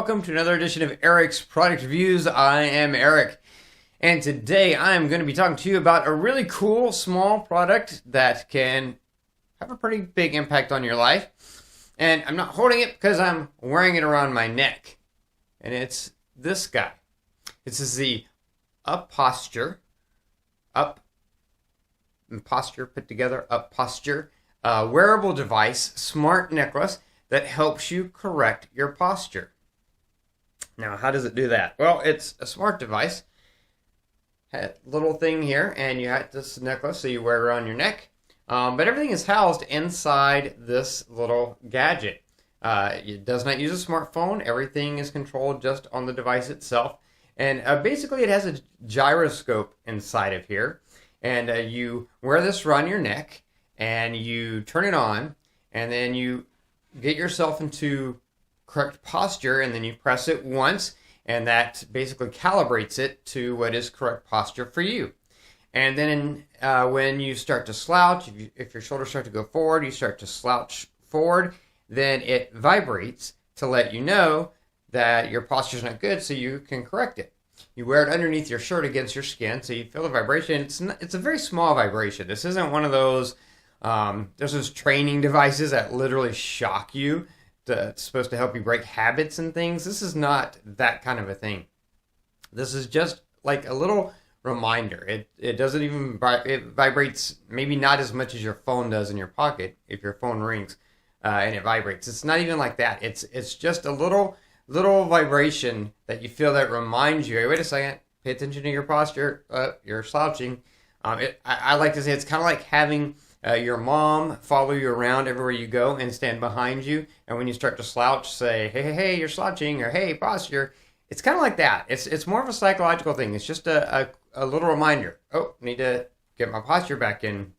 welcome to another edition of Eric's Product Reviews. I am Eric, and today I am going to be talking to you about a really cool small product that can have a pretty big impact on your life. And I'm not holding it because I'm wearing it around my neck. And it's this guy. This is the UPOSTURE wearable device, smart necklace that helps you correct your posture. Now, how does it do that? Well, it's a smart device. Had a little thing here, and you have this necklace, so you wear it around your neck. But everything is housed inside this little gadget. It does not use a smartphone. Everything is controlled just on the device itself. And basically, it has a gyroscope inside of here. And you wear this around your neck, and you turn it on, and then you get yourself into correct posture, and then you press it once, and that basically calibrates it to what is correct posture for you. And then when you start to slouch, if your shoulders start to go forward, you start to slouch forward, then it vibrates to let you know that your posture is not good, so you can correct it. You wear it underneath your shirt against your skin, so you feel the vibration. It's a very small vibration. This isn't one of those, there's those training devices that literally shock you. It's supposed to help you break habits and things. This is not that kind of a thing. This is just like a little reminder. It doesn't even, it vibrates maybe not as much as your phone does in your pocket if your phone rings and it vibrates. It's not even like that. It's just a little vibration that you feel that reminds you, hey, wait a second, pay attention to your posture, you're slouching. I like to say it's kind of like having your mom follow you around everywhere you go and stand behind you, and when you start to slouch, say, hey, you're slouching, or hey, posture. It's kind of like that. It's more of a psychological thing. It's just a little reminder. Oh, need to get my posture back in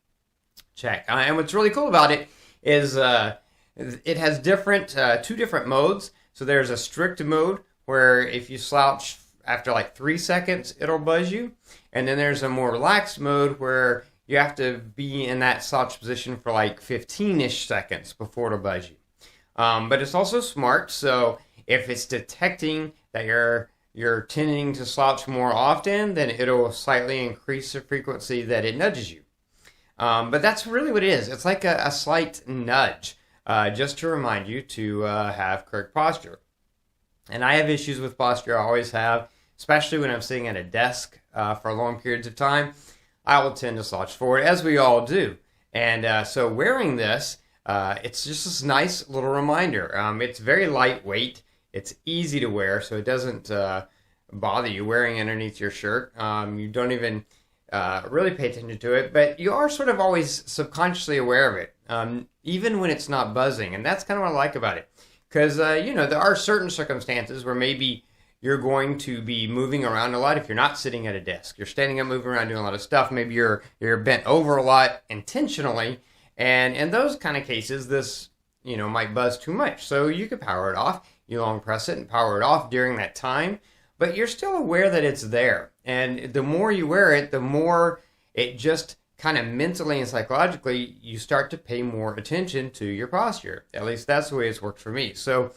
check. And what's really cool about it is it has two different modes. So there's a strict mode where if you slouch after like 3 seconds, it'll buzz you. And then there's a more relaxed mode where you have to be in that slouch position for like 15-ish seconds before it'll buzz you. But it's also smart, so if it's detecting that you're tending to slouch more often, then it'll slightly increase the frequency that it nudges you. But that's really what it is. It's like a slight nudge, just to remind you to have correct posture. And I have issues with posture, I always have, especially when I'm sitting at a desk for long periods of time. I will tend to slouch forward, as we all do. And so wearing this, it's just this nice little reminder. It's very lightweight. It's easy to wear, so it doesn't bother you wearing underneath your shirt. You don't even really pay attention to it, but you are sort of always subconsciously aware of it, even when it's not buzzing. And that's kind of what I like about it. Because, there are certain circumstances where maybe you're going to be moving around a lot if you're not sitting at a desk. You're standing up, moving around, doing a lot of stuff. Maybe you're bent over a lot intentionally. And in those kind of cases, this, might buzz too much. So you could power it off. You long press it and power it off during that time. But you're still aware that it's there. And the more you wear it, the more it just kind of mentally and psychologically, you start to pay more attention to your posture. At least that's the way it's worked for me. So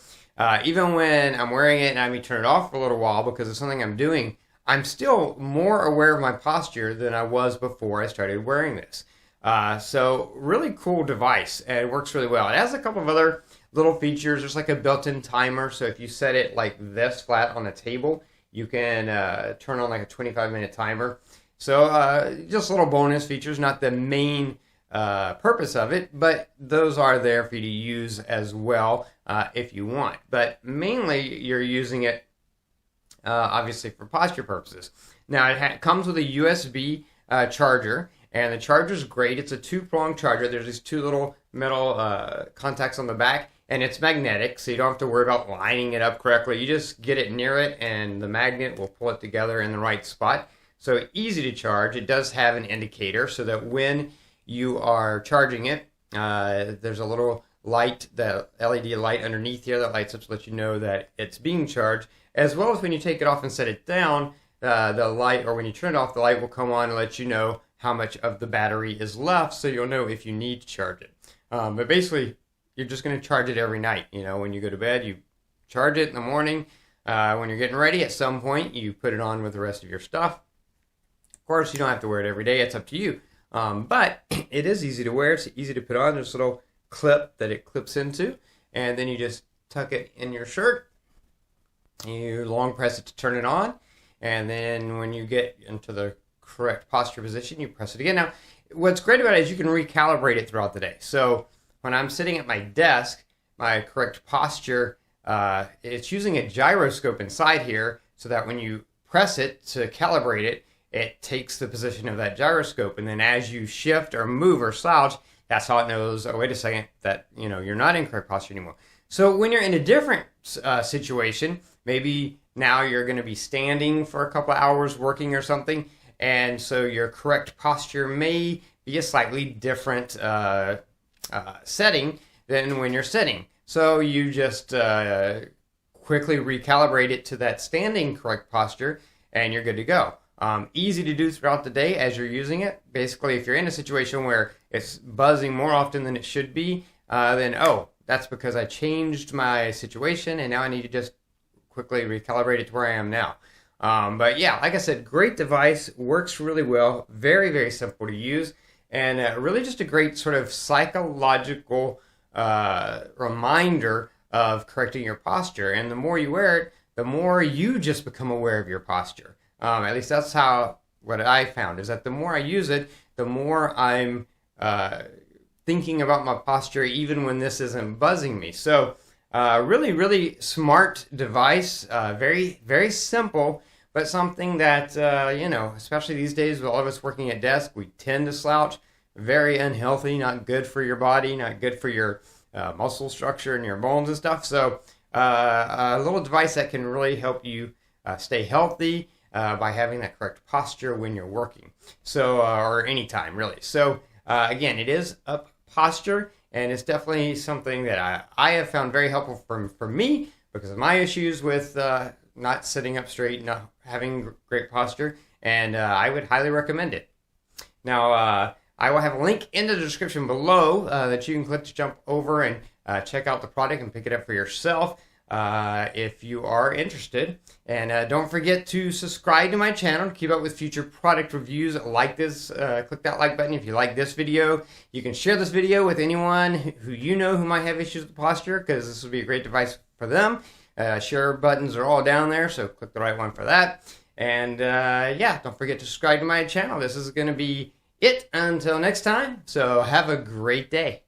even when I'm wearing it and I may turn it off for a little while because of something I'm doing, I'm still more aware of my posture than I was before I started wearing this. So really cool device, and it works really well. It has a couple of other little features. There's like a built-in timer, so if you set it like this flat on a table, you can turn on like a 25-minute timer. So just little bonus features, not the main purpose of it, but those are there for you to use as well if you want. But mainly you're using it obviously for posture purposes. Now it comes with a USB charger, and the charger's great. It's a 2-pronged charger. There's these 2 little metal contacts on the back, and it's magnetic, so you don't have to worry about lining it up correctly. You just get it near it, and the magnet will pull it together in the right spot. So easy to charge. It does have an indicator so that when you are charging it, there's a little light, the LED light underneath here that lights up to let you know that it's being charged, as well as when you take it off and set it down, the light, or when you turn it off, the light will come on and let you know how much of the battery is left, so you'll know if you need to charge it. But basically, you're just going to charge it every night. When you go to bed, you charge it in the morning. When you're getting ready, at some point, you put it on with the rest of your stuff. Of course, you don't have to wear it every day. It's up to you. But it is easy to wear. It's easy to put on. There's a little clip that it clips into, and then you just tuck it in your shirt. You long press it to turn it on, and then when you get into the correct posture position, you press it again. Now, what's great about it is you can recalibrate it throughout the day. So when I'm sitting at my desk, my correct posture, it's using a gyroscope inside here so that when you press it to calibrate it, it takes the position of that gyroscope. And then as you shift or move or slouch, that's how it knows, oh, wait a second, that you're not in correct posture anymore. So when you're in a different situation, maybe now you're going to be standing for a couple of hours working or something, and so your correct posture may be a slightly different setting than when you're sitting. So you just quickly recalibrate it to that standing correct posture, and you're good to go. Easy to do throughout the day as you're using it. Basically, if you're in a situation where it's buzzing more often than it should be, then, oh, that's because I changed my situation, and now I need to just quickly recalibrate it to where I am now. But yeah, like I said, great device, works really well, very, very simple to use, and really just a great sort of psychological reminder of correcting your posture. And the more you wear it, the more you just become aware of your posture. At least that's what I found, is that the more I use it, the more I'm thinking about my posture even when this isn't buzzing me. So really, really smart device, very, very simple, but something that, especially these days with all of us working at desk, we tend to slouch. Very unhealthy, not good for your body, not good for your muscle structure and your bones and stuff. So a little device that can really help you stay healthy by having that correct posture when you're working. So, or anytime really. So again, it is up posture, and it's definitely something that I have found very helpful for me because of my issues with not sitting up straight, not having great posture, and I would highly recommend it. Now, I will have a link in the description below that you can click to jump over and check out the product and pick it up for yourself if you are interested. And don't forget to subscribe to my channel to keep up with future product reviews like this. Click that like button if you like this video. You can share this video with anyone who you know who might have issues with posture, because this will be a great device for them. Share buttons are all down there, so click the right one for that. And yeah, don't forget to subscribe to my channel. This is going to be it until next time. So have a great day.